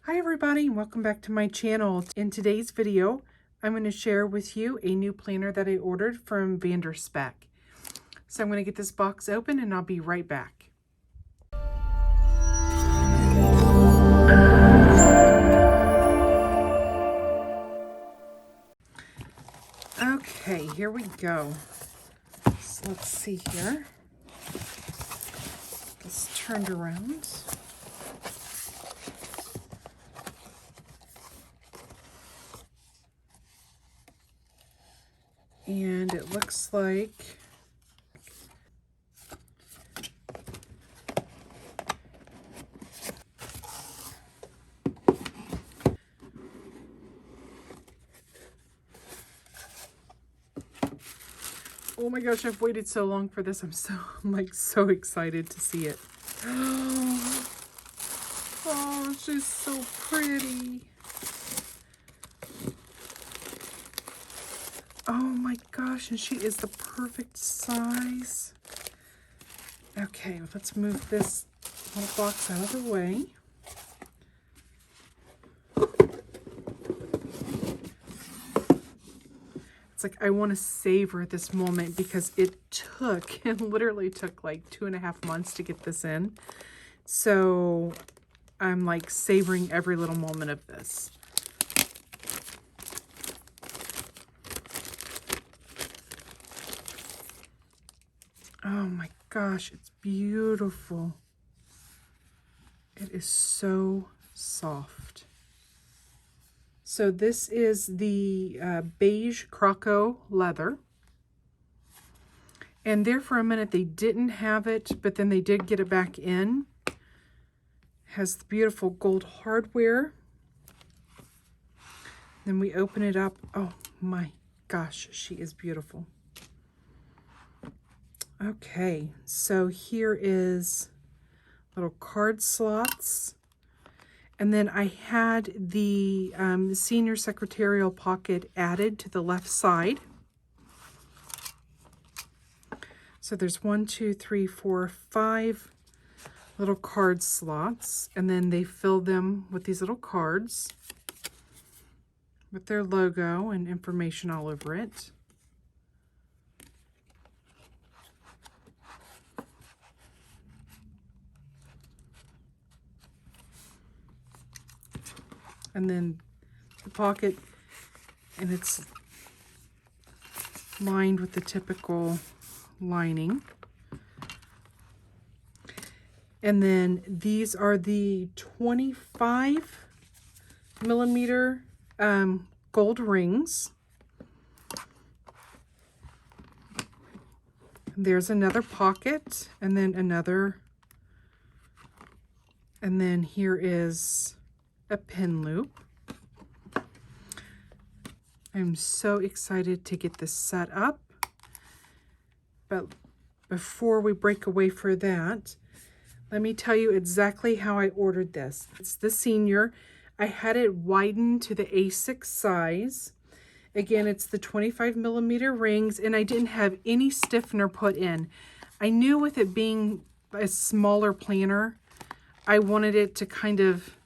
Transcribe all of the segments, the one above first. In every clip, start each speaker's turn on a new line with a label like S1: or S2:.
S1: Hi everybody, and welcome back to my channel. In today's video, I'm going to share with you a new planner that I ordered from Vanderspec. So I'm going to get this box open and I'll be right back. Okay, here we go. So let's see here. This turned around. And it looks like oh my gosh, I've waited so long for this. I'm so excited to see it. Oh, she's so pretty. Oh my gosh, and she is the perfect size. Okay, let's move this little box out of the way. It's like I want to savor this moment because it literally took like 2.5 months to get this in. So I'm like savoring every little moment of this. Oh my gosh, it's beautiful. It is so soft. So this is the beige croco leather. And there for a minute they didn't have it, but then they did get it back in. Has the beautiful gold hardware. Then we open it up. Oh my gosh, she is beautiful. Okay, so here is little card slots. And then I had the senior secretarial pocket added to the left side. So there's 1, 2, 3, 4, 5 little card slots. And then they fill them with these little cards with their logo and information all over it. And then the pocket, and it's lined with the typical lining. And then these are the 25 millimeter gold rings. There's another pocket, and then another, and then here is a pin loop. I'm so excited to get this set up. But before we break away for that, let me tell you exactly how I ordered this. It's the senior. I had it widened to the A6 size. Again, it's the 25 millimeter rings, and I didn't have any stiffener put in. I knew with it being a smaller planner, I wanted it to kind of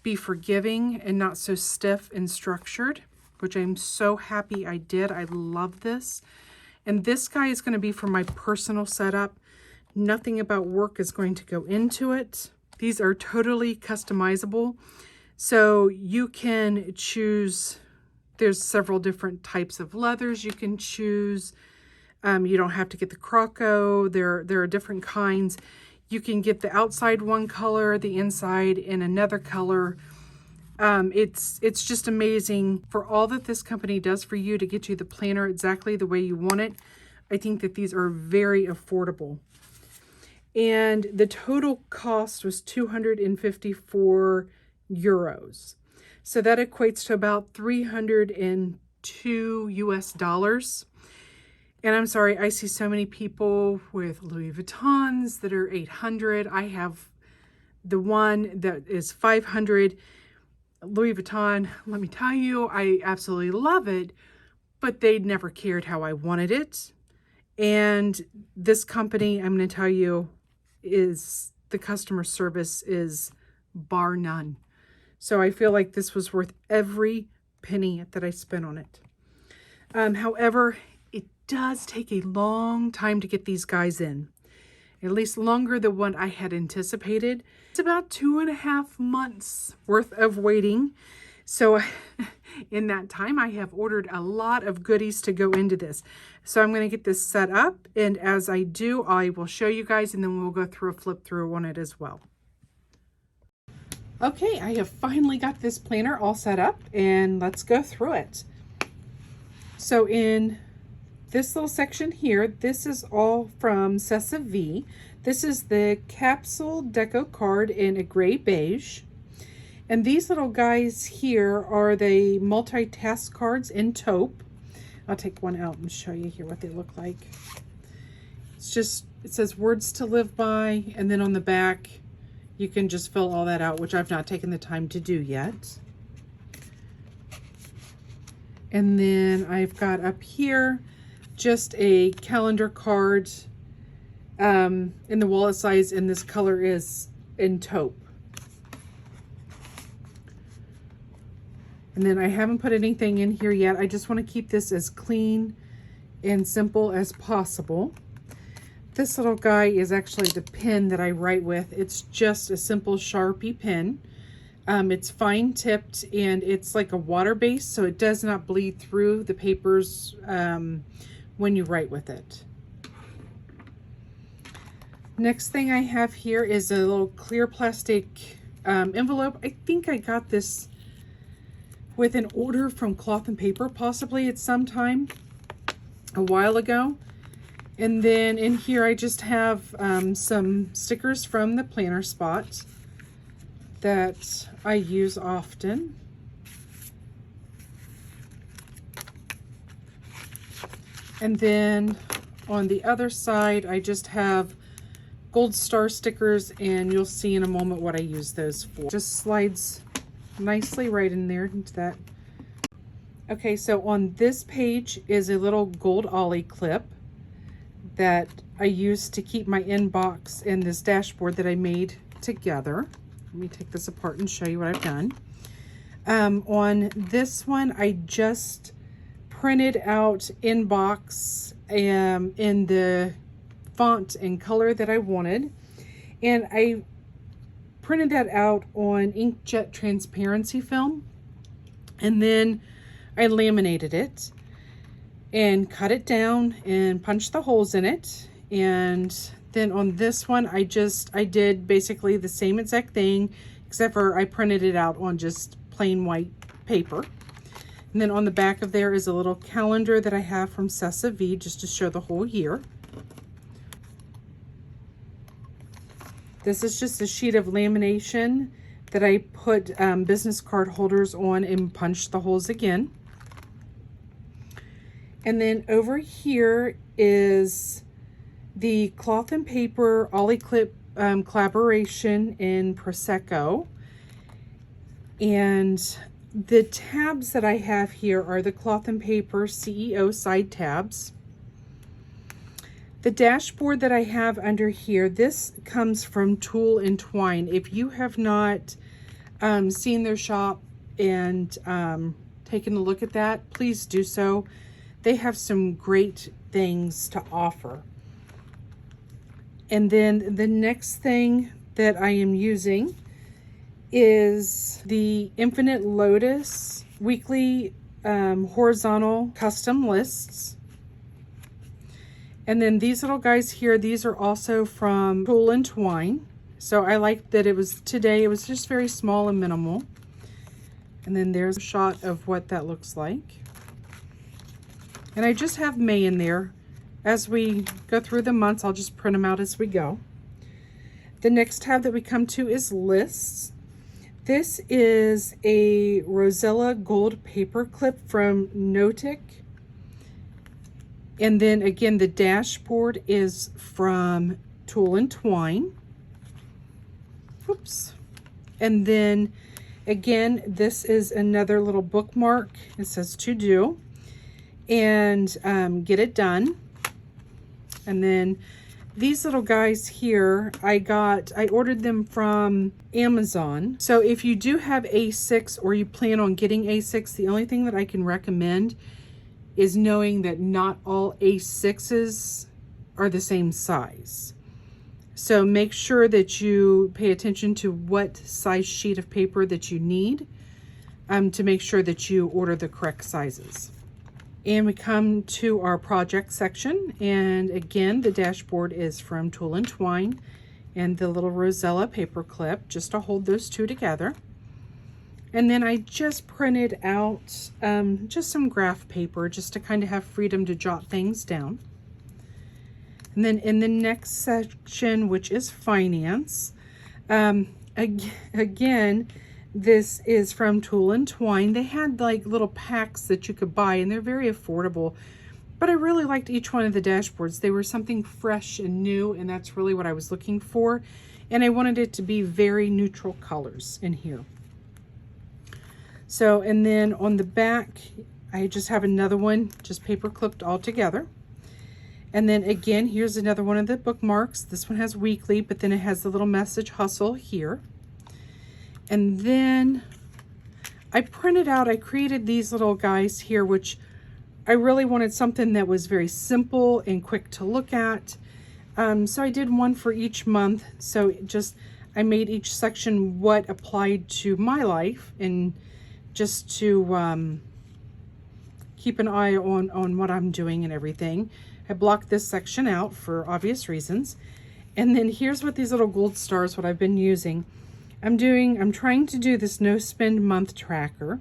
S1: be forgiving and not so stiff and structured, which I'm so happy I did. I love this. And this guy is going to be for my personal setup. Nothing about work is going to go into it. These are totally customizable. So you can choose, there's several different types of leathers you can choose. You don't have to get the croco. There are different kinds. You can get the outside one color, the inside in another color. It's just amazing for all that this company does for you to get you the planner exactly the way you want it. I think that these are very affordable. And the total cost was 254 euros. So that equates to about 302 US dollars. And I'm sorry, I see so many people with Louis Vuittons that are 800. I have the one that is 500. Louis Vuitton, let me tell you, I absolutely love it, but they never cared how I wanted it. And this company, I'm going to tell you, is the customer service is bar none. So I feel like this was worth every penny that I spent on it. However, it does take a long time to get these guys in. At least longer than what I had anticipated. It's about 2.5 months worth of waiting. So in that time, I have ordered a lot of goodies to go into this. So I'm going to get this set up. And as I do, I will show you guys and then we'll go through a flip through on it as well. Okay, I have finally got this planner all set up and let's go through it. So in this little section here, this is all from A6 V. This is the Capsule Deco card in a Grey-Beige. And these little guys here are the multitask cards in Taupe. I'll take one out and show you here what they look like. It's just, it says words to live by, and then on the back, you can just fill all that out, which I've not taken the time to do yet. And then I've got up here just a calendar card in the wallet size, and this color is in Taupe. And then I haven't put anything in here yet. I just want to keep this as clean and simple as possible. This little guy is actually the pen that I write with. It's just a simple Sharpie pen. It's fine tipped and it's like a water base, so it does not bleed through the papers when you write with it. Next thing I have here is a little clear plastic envelope. I think I got this with an order from Cloth and Paper, possibly at some time a while ago. And then in here I just have some stickers from the planner spot that I use often. And then on the other side I just have gold star stickers, and you'll see in a moment what I use those for. Just slides nicely right in there into that. Okay, so on this page is a little gold ollie clip that I use to keep my inbox and this dashboard that I made together. Let me take this apart and show you what I've done. On this one, I just printed out inbox in the font and color that I wanted, and I printed that out on Inkjet transparency film, and then I laminated it and cut it down and punched the holes in it. And then on this one I did basically the same exact thing, except for I printed it out on just plain white paper. And then on the back of there is a little calendar that I have from A6 V, just to show the whole year. This is just a sheet of lamination that I put business card holders on and punched the holes again. And then over here is the Cloth and Paper Ollie Clip collaboration in Rapesco. And the tabs that I have here are the Cloth and Paper CEO side tabs. The dashboard that I have under here, this comes from Tool and Twine. If you have not seen their shop and taken a look at that, please do so. They have some great things to offer. And then the next thing that I am using is the Infinite Lotus weekly horizontal custom lists. And then these little guys here, these are also from Tool and Twine. So I like that it was today, it was just very small and minimal. And then there's a shot of what that looks like. And I just have May in there. As we go through the months, I'll just print them out as we go. The next tab that we come to is lists. This is a Rosella gold paper clip from Notic. And then again, the dashboard is from Tool and Twine. Oops. And then again, this is another little bookmark. It says to do and get it done. And then These little guys here, I ordered them from Amazon. So if you do have A6 or you plan on getting A6, the only thing that I can recommend is knowing that not all A6s are the same size. So make sure that you pay attention to what size sheet of paper that you need to make sure that you order the correct sizes. And we come to our project section, and again the dashboard is from Tulle and Twine, and the little Rosella paper clip just to hold those two together. And then I just printed out just some graph paper just to kind of have freedom to jot things down. And then in the next section, which is finance, again, this is from Tulle and Twine. They had like little packs that you could buy, and they're very affordable. But I really liked each one of the dashboards. They were something fresh and new, and that's really what I was looking for. And I wanted it to be very neutral colors in here. So, and then on the back, I just have another one, just paper clipped all together. And then again, here's another one of the bookmarks. This one has weekly, but then it has the little message hustle here. And then I created these little guys here, which I really wanted something that was very simple and quick to look at. So I did one for each month. So I made each section what applied to my life, and just to keep an eye on what I'm doing and everything. I blocked this section out for obvious reasons. And then here's what these little gold stars, what I've been using. I'm trying to do this no spend month tracker.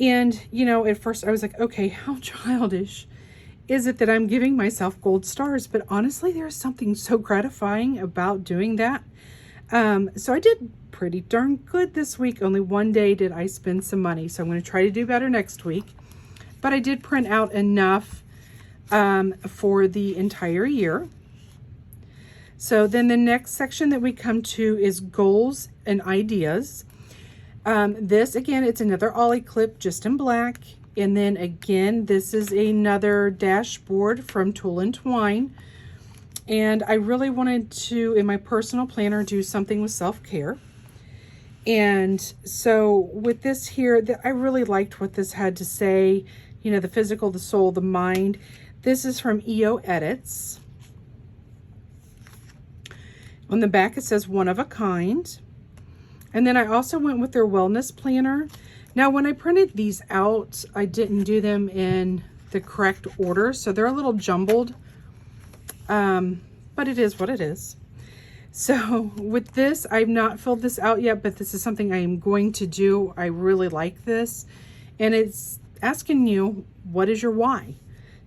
S1: And, you know, at first I was like, okay, how childish is it that I'm giving myself gold stars? But honestly, there's something so gratifying about doing that. So I did pretty darn good this week. Only one day did I spend some money. So I'm going to try to do better next week. But I did print out enough for the entire year. So then the next section that we come to is goals and ideas. This again, it's another ollie clip just in black. And then again, this is another dashboard from Tulle and Twine. And I really wanted to, in my personal planner, do something with self-care. And so with this here, I really liked what this had to say. You know, the physical, the soul, the mind. This is from EO Edits. On the back, it says one of a kind. And then I also went with their wellness planner. Now, when I printed these out, I didn't do them in the correct order, so they're a little jumbled. But it is what it is. So with this, I've not filled this out yet, but this is something I am going to do. I really like this. And it's asking you, what is your why?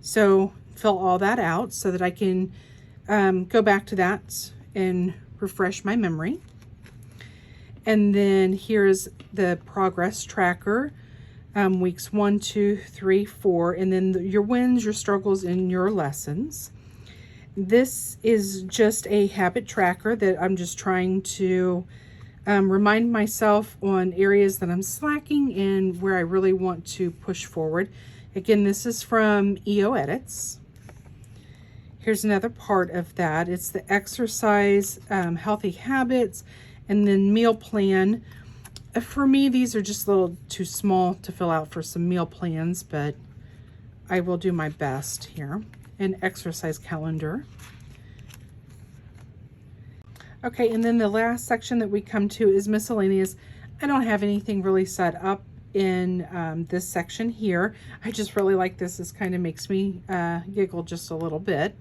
S1: So fill all that out so that I can go back to that and refresh my memory. And then here's the progress tracker, weeks 1, 2, 3, 4, and then your wins, your struggles, and your lessons. This is just a habit tracker that I'm just trying to remind myself on areas that I'm slacking and where I really want to push forward. Again, this is from EO Edits. Here's another part of that. It's the exercise, healthy habits, and then meal plan. For me, these are just a little too small to fill out for some meal plans, but I will do my best here. An exercise calendar. Okay, and then the last section that we come to is miscellaneous. I don't have anything really set up in this section here. I just really like this. This kind of makes me giggle just a little bit.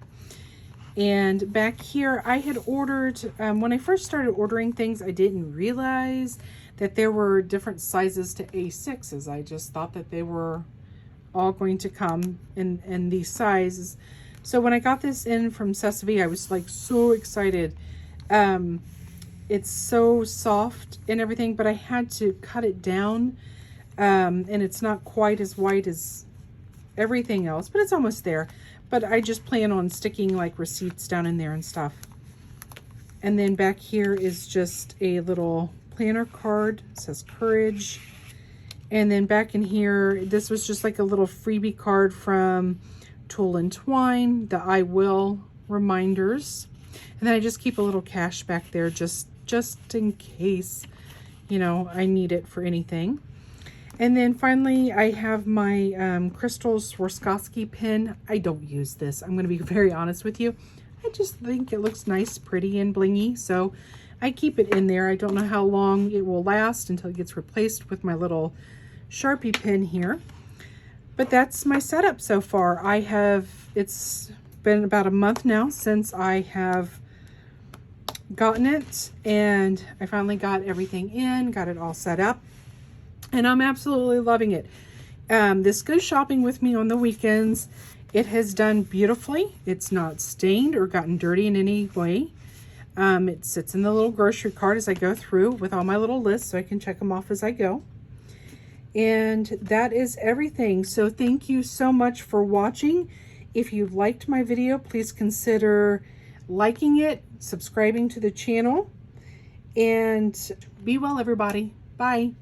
S1: And back here, I had ordered, when I first started ordering things, I didn't realize that there were different sizes to A6s. I just thought that they were all going to come in these sizes. So when I got this in from Sesame, I was like so excited. It's so soft and everything, but I had to cut it down. And it's not quite as white as everything else, but it's almost there. But I just plan on sticking like receipts down in there and stuff. And then back here is just a little planner card. It says courage. And then back in here, this was just like a little freebie card from Tulle and Twine, the I will reminders. And then I just keep a little cash back there just in case, you know, I need it for anything. And then finally, I have my Crystal Swarovski pen. I don't use this. I'm going to be very honest with you. I just think it looks nice, pretty, and blingy. So I keep it in there. I don't know how long it will last until it gets replaced with my little Sharpie pen here. But that's my setup so far. It's been about a month now since I have gotten it. And I finally got everything in, got it all set up. And I'm absolutely loving it. This goes shopping with me on the weekends. It has done beautifully. It's not stained or gotten dirty in any way. It sits in the little grocery cart as I go through with all my little lists so I can check them off as I go. And that is everything. So thank you so much for watching. If you liked my video, please consider liking it, subscribing to the channel, and be well, everybody. Bye.